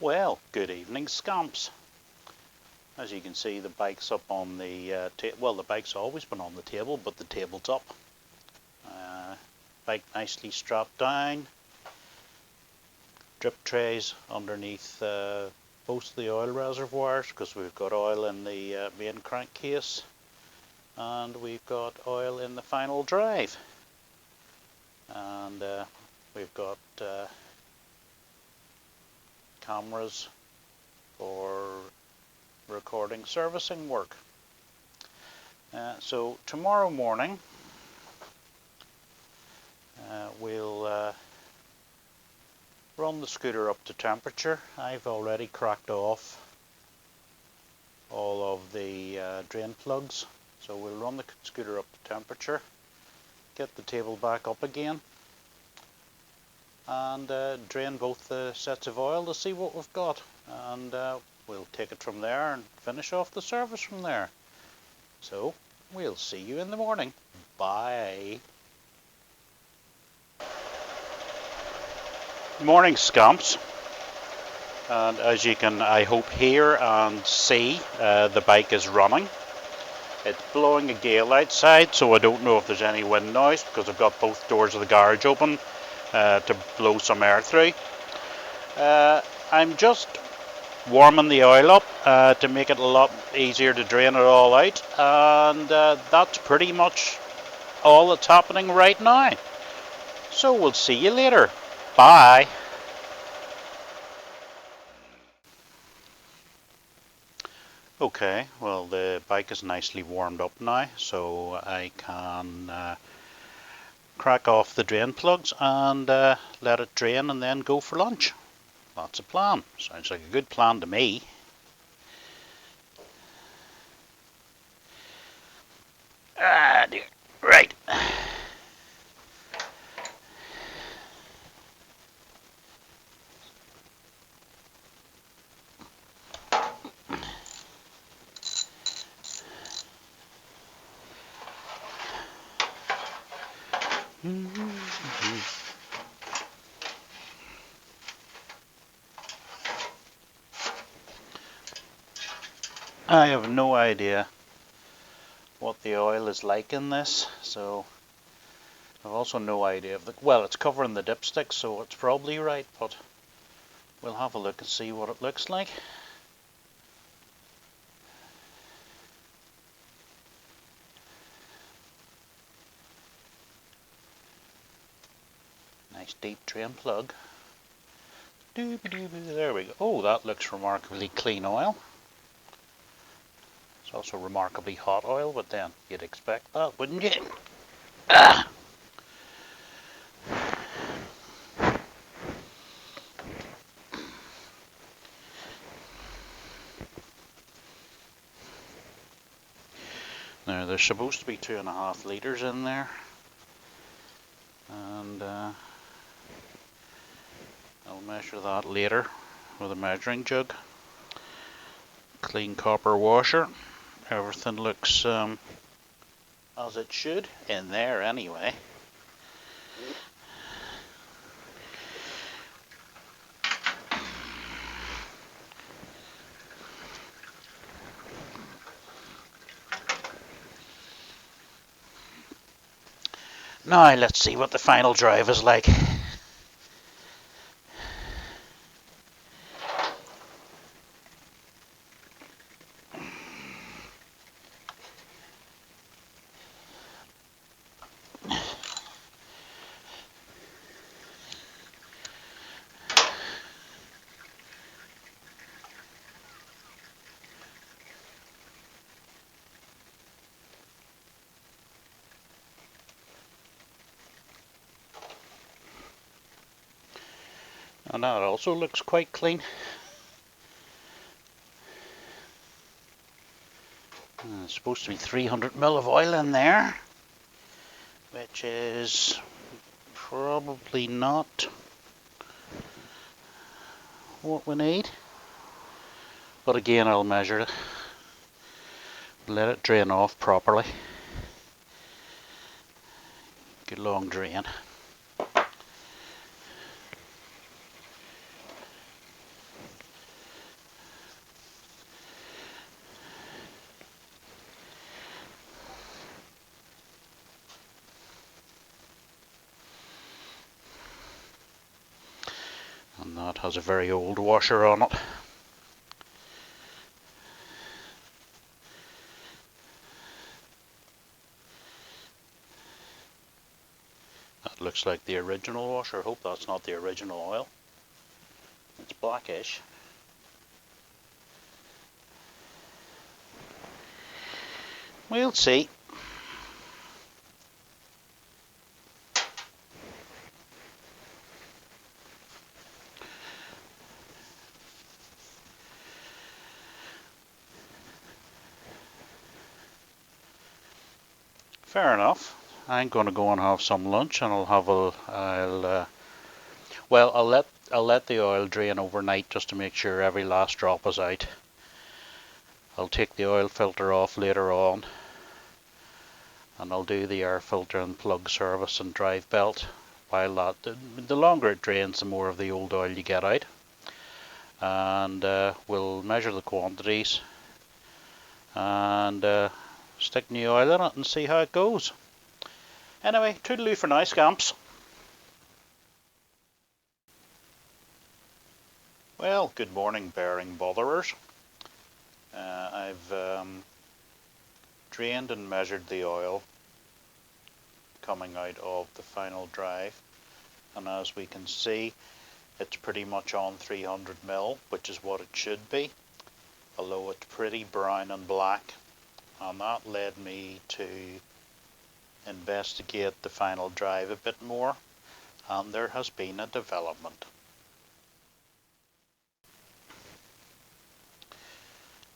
Well, good evening, scamps. As you can see, the bike's up on the well, the bike's always been on the table, but the table's up. Bike nicely strapped down. Drip trays underneath both the oil reservoirs because we've got oil in the main crankcase and we've got oil in the final drive. And we've got cameras for recording servicing work. So tomorrow morning we'll run the scooter up to temperature. I've already cracked off all of the drain plugs, so we'll run the scooter up to temperature, get the table back up again, and drain both the sets of oil to see what we've got, and we'll take it from there and finish off the service from there. So we'll see you in the morning. Bye. Morning, scamps. And as you can, I hope, hear and see, the bike is running. It's blowing a gale outside, so I don't know if there's any wind noise because I've got both doors of the garage open to blow some air through. I'm just warming the oil up to make it a lot easier to drain it all out, and that's pretty much all that's happening right now. So we'll see you later. Bye. Okay, well, the bike is nicely warmed up now, so I can crack off the drain plugs and let it drain and then go for lunch. That's a plan. Sounds like a good plan to me. Ah, dear. Right. I have no idea what the oil is like in this, so I've also no idea if well, it's covering the dipstick, so it's probably right, but we'll have a look and see what it looks like. Nice deep drain plug. There we go. Oh, that looks remarkably clean oil. It's also remarkably hot oil, but then you'd expect that, wouldn't you? Ah. Now, there's supposed to be 2.5 litres in there, and I'll measure that later with a measuring jug. Clean copper washer. Everything looks as it should in there anyway. Now let's see what the final drive is like. And that also looks quite clean. There's supposed to be 300 ml of oil in there, which is probably not what we need. But again, I'll measure it, let it drain off properly. Good long drain. It has a very old washer on it. That looks like the original washer. I hope that's not the original oil. It's blackish. We'll see. Fair enough. I'm going to go and have some lunch, and I'll let the oil drain overnight just to make sure every last drop is out. I'll take the oil filter off later on, and I'll do the air filter and plug service and drive belt. While the longer it drains, the more of the old oil you get out. And we'll measure the quantities and stick new oil in it and see how it goes. Anyway, toodaloo for now, scamps. Well, good morning, bearing botherers. I've drained and measured the oil coming out of the final drive, and as we can see, it's pretty much on 300 ml, which is what it should be, although it's pretty brown and black, and that led me to investigate the final drive a bit more, and there has been a development.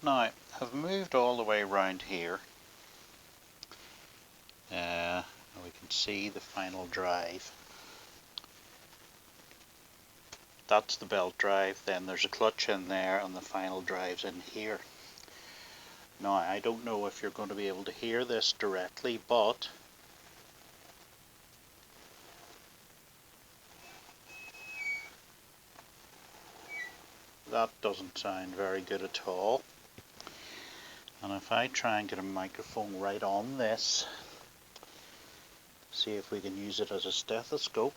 Now, I've moved all the way around here. We can see the final drive. That's the belt drive, then there's a clutch in there, and the final drive's in here. Now, I don't know if you're going to be able to hear this directly, but that doesn't sound very good at all. And if I try and get a microphone right on this, see if we can use it as a stethoscope.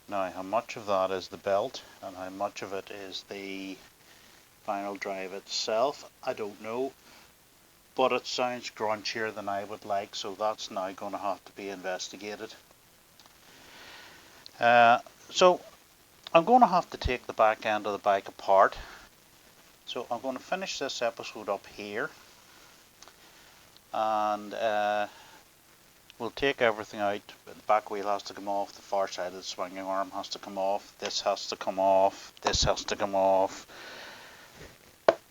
Now, how much of that is the belt and how much of it is the final drive itself, I don't know, but it sounds grunchier than I would like, so that's now going to have to be investigated. So I'm going to have to take the back end of the bike apart, so I'm going to finish this episode up here, and we'll take everything out. The back wheel has to come off, the far side of the swinging arm has to come off, this has to come off, this has to come off,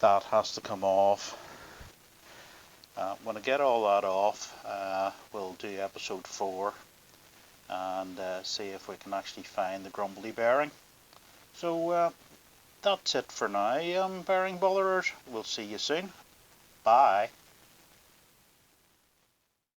that has to come off. When I get all that off, we'll do episode 4 and see if we can actually find the grumbly bearing. So that's it for now, bearing botherers. We'll see you soon. Bye.